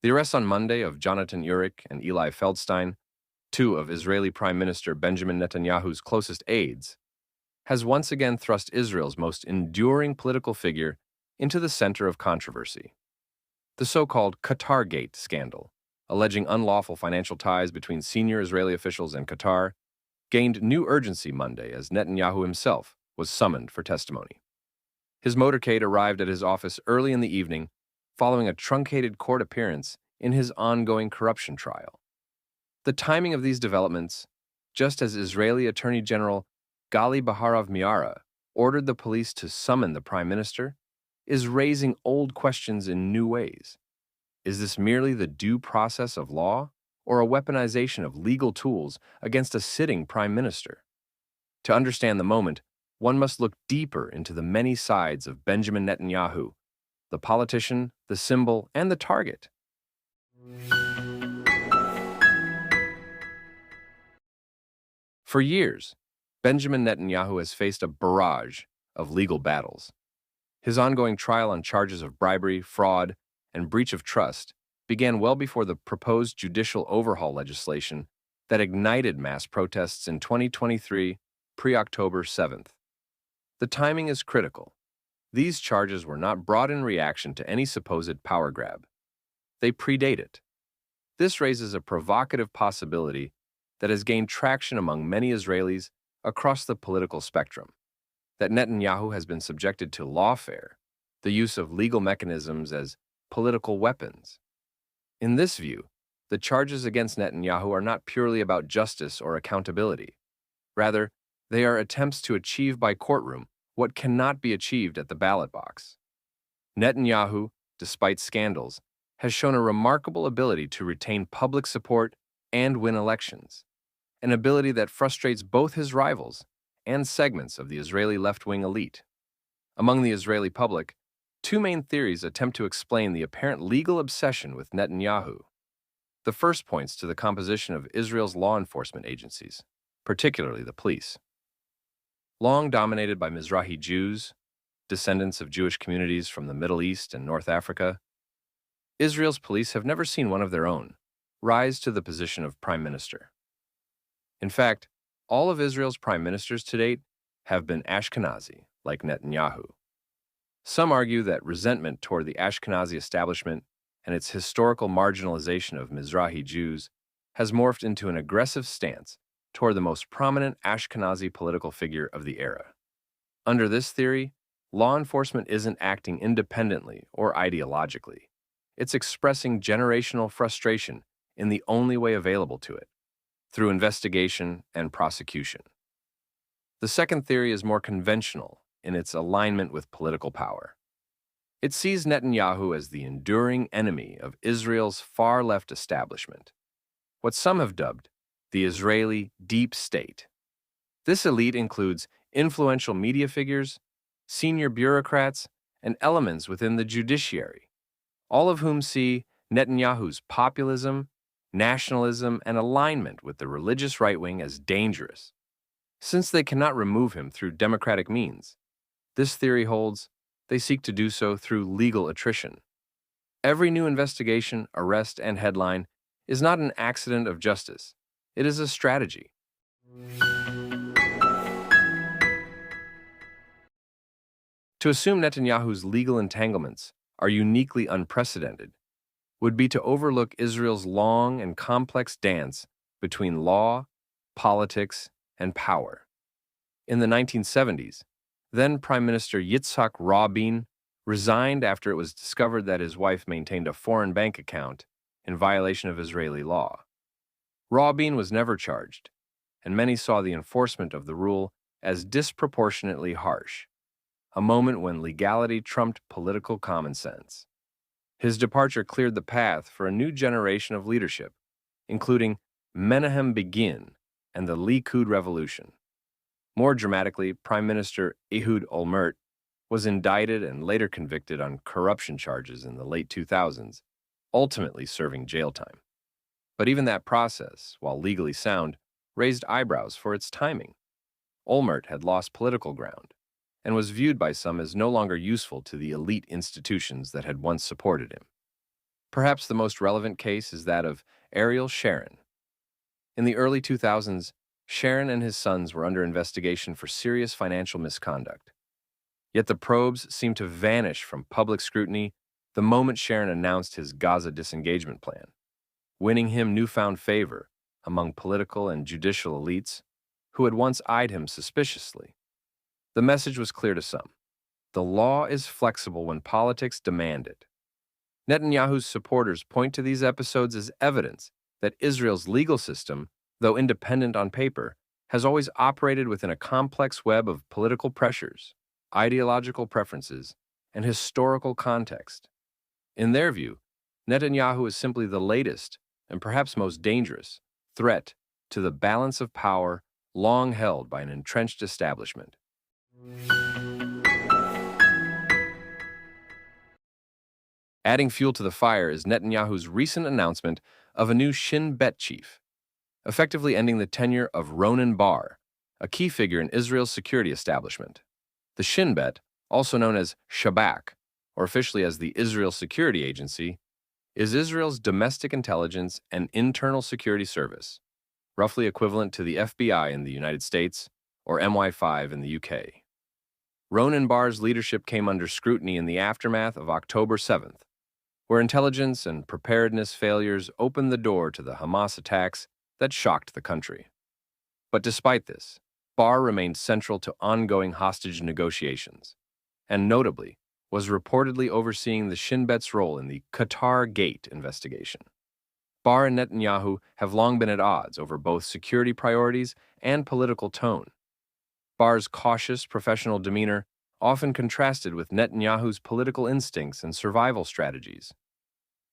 The arrests on Monday of Jonathan Urich and Eli Feldstein, two of Israeli Prime Minister Benjamin Netanyahu's closest aides, has once again thrust Israel's most enduring political figure into the center of controversy. The so-called Qatargate scandal, alleging unlawful financial ties between senior Israeli officials and Qatar, gained new urgency Monday as Netanyahu himself was summoned for testimony. His motorcade arrived at his office early in the evening, following a truncated court appearance in his ongoing corruption trial. The timing of these developments, just as Israeli Attorney General Gali Baharav Miara ordered the police to summon the prime minister, is raising old questions in new ways. Is this merely the due process of law, or a weaponization of legal tools against a sitting prime minister? To understand the moment, one must look deeper into the many sides of Benjamin Netanyahu, the politician, the symbol, and the target. For years, Benjamin Netanyahu has faced a barrage of legal battles. His ongoing trial on charges of bribery, fraud, and breach of trust began well before the proposed judicial overhaul legislation that ignited mass protests in 2023, pre-October 7th. The timing is critical. These charges were not brought in reaction to any supposed power grab. They predate it. This raises a provocative possibility that has gained traction among many Israelis across the political spectrum, that Netanyahu has been subjected to lawfare, the use of legal mechanisms as political weapons. In this view, the charges against Netanyahu are not purely about justice or accountability. Rather, they are attempts to achieve by courtroom what cannot be achieved at the ballot box. Netanyahu, despite scandals, has shown a remarkable ability to retain public support and win elections, an ability that frustrates both his rivals and segments of the Israeli left-wing elite. Among the Israeli public, two main theories attempt to explain the apparent legal obsession with Netanyahu. The first points to the composition of Israel's law enforcement agencies, particularly the police. Long dominated by Mizrahi Jews, descendants of Jewish communities from the Middle East and North Africa, Israel's police have never seen one of their own rise to the position of prime minister. In fact, all of Israel's prime ministers to date have been Ashkenazi, like Netanyahu. Some argue that resentment toward the Ashkenazi establishment and its historical marginalization of Mizrahi Jews has morphed into an aggressive stance toward the most prominent Ashkenazi political figure of the era. Under this theory, law enforcement isn't acting independently or ideologically. It's expressing generational frustration in the only way available to it, through investigation and prosecution. The second theory is more conventional in its alignment with political power. It sees Netanyahu as the enduring enemy of Israel's far-left establishment, what some have dubbed the Israeli deep state. This elite includes influential media figures, senior bureaucrats, and elements within the judiciary, all of whom see Netanyahu's populism, nationalism, and alignment with the religious right wing as dangerous. Since they cannot remove him through democratic means, this theory holds they seek to do so through legal attrition. Every new investigation, arrest, and headline is not an accident of justice. It is a strategy. To assume Netanyahu's legal entanglements are uniquely unprecedented would be to overlook Israel's long and complex dance between law, politics, and power. In the 1970s, then Prime Minister Yitzhak Rabin resigned after it was discovered that his wife maintained a foreign bank account in violation of Israeli law. Rabin was never charged, and many saw the enforcement of the rule as disproportionately harsh, a moment when legality trumped political common sense. His departure cleared the path for a new generation of leadership, including Menahem Begin and the Likud Revolution. More dramatically, Prime Minister Ehud Olmert was indicted and later convicted on corruption charges in the late 2000s, ultimately serving jail time. But even that process, while legally sound, raised eyebrows for its timing. Olmert had lost political ground and was viewed by some as no longer useful to the elite institutions that had once supported him. Perhaps the most relevant case is that of Ariel Sharon. In the early 2000s, Sharon and his sons were under investigation for serious financial misconduct. Yet the probes seemed to vanish from public scrutiny the moment Sharon announced his Gaza disengagement plan, winning him newfound favor among political and judicial elites who had once eyed him suspiciously. The message was clear to some. The law is flexible when politics demand it. Netanyahu's supporters point to these episodes as evidence that Israel's legal system, though independent on paper, has always operated within a complex web of political pressures, ideological preferences, and historical context. In their view, Netanyahu is simply the latest and perhaps most dangerous threat to the balance of power long held by an entrenched establishment. Adding fuel to the fire is Netanyahu's recent announcement of a new Shin Bet chief, effectively ending the tenure of Ronen Bar, a key figure in Israel's security establishment. The Shin Bet, also known as Shabak, or officially as the Israel Security Agency, is Israel's domestic intelligence and internal security service, roughly equivalent to the FBI in the United States or MI5 in the UK. Ronen Bar's leadership came under scrutiny in the aftermath of October 7th, where intelligence and preparedness failures opened the door to the Hamas attacks that shocked the country. But despite this, Barr remained central to ongoing hostage negotiations, and notably, was reportedly overseeing the Shin Bet's role in the Qatar Gate investigation. Barr and Netanyahu have long been at odds over both security priorities and political tone. Barr's cautious, professional demeanor often contrasted with Netanyahu's political instincts and survival strategies.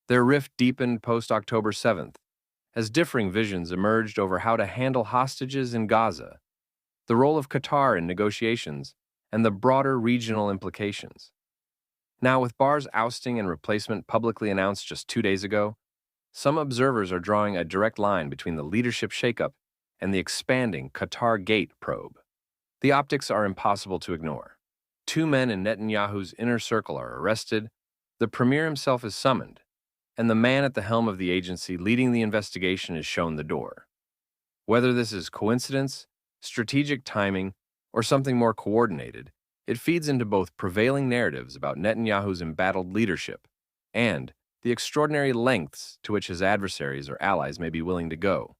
Their rift deepened post-October 7th, as differing visions emerged over how to handle hostages in Gaza, the role of Qatar in negotiations, and the broader regional implications. Now, with Barr's ousting and replacement publicly announced just 2 days ago, some observers are drawing a direct line between the leadership shakeup and the expanding Qatar Gate probe. The optics are impossible to ignore. 2 men in Netanyahu's inner circle are arrested, the premier himself is summoned, and the man at the helm of the agency leading the investigation is shown the door. Whether this is coincidence, strategic timing, or something more coordinated, it feeds into both prevailing narratives about Netanyahu's embattled leadership and the extraordinary lengths to which his adversaries or allies may be willing to go.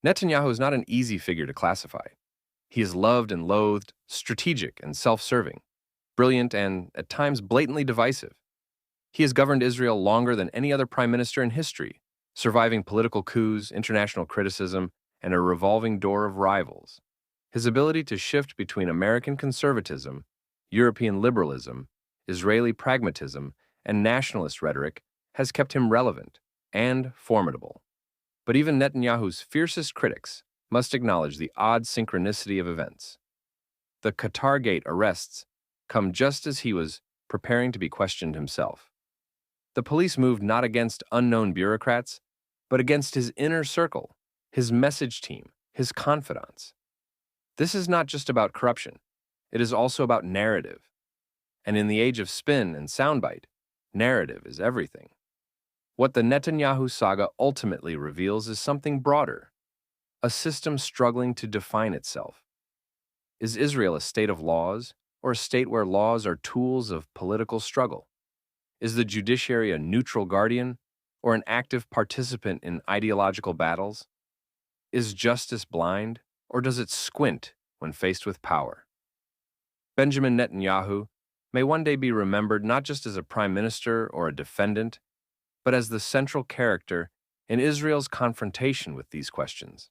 Netanyahu is not an easy figure to classify. He is loved and loathed, strategic and self-serving, brilliant and, at times, blatantly divisive. He has governed Israel longer than any other prime minister in history, surviving political coups, international criticism, and a revolving door of rivals. His ability to shift between American conservatism, European liberalism, Israeli pragmatism, and nationalist rhetoric has kept him relevant and formidable. But even Netanyahu's fiercest critics must acknowledge the odd synchronicity of events. The Qatar Gate arrests come just as he was preparing to be questioned himself. The police moved not against unknown bureaucrats, but against his inner circle, his message team, his confidants. This is not just about corruption. It is also about narrative. And in the age of spin and soundbite, narrative is everything. What the Netanyahu saga ultimately reveals is something broader, a system struggling to define itself. Is Israel a state of laws, or a state where laws are tools of political struggle? Is the judiciary a neutral guardian, or an active participant in ideological battles? Is justice blind, or does it squint when faced with power? Benjamin Netanyahu may one day be remembered not just as a prime minister or a defendant, but as the central character in Israel's confrontation with these questions.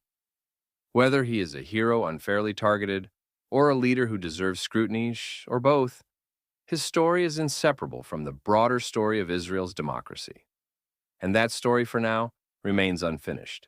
Whether he is a hero unfairly targeted, or a leader who deserves scrutiny, or both, his story is inseparable from the broader story of Israel's democracy. And that story, for now, remains unfinished.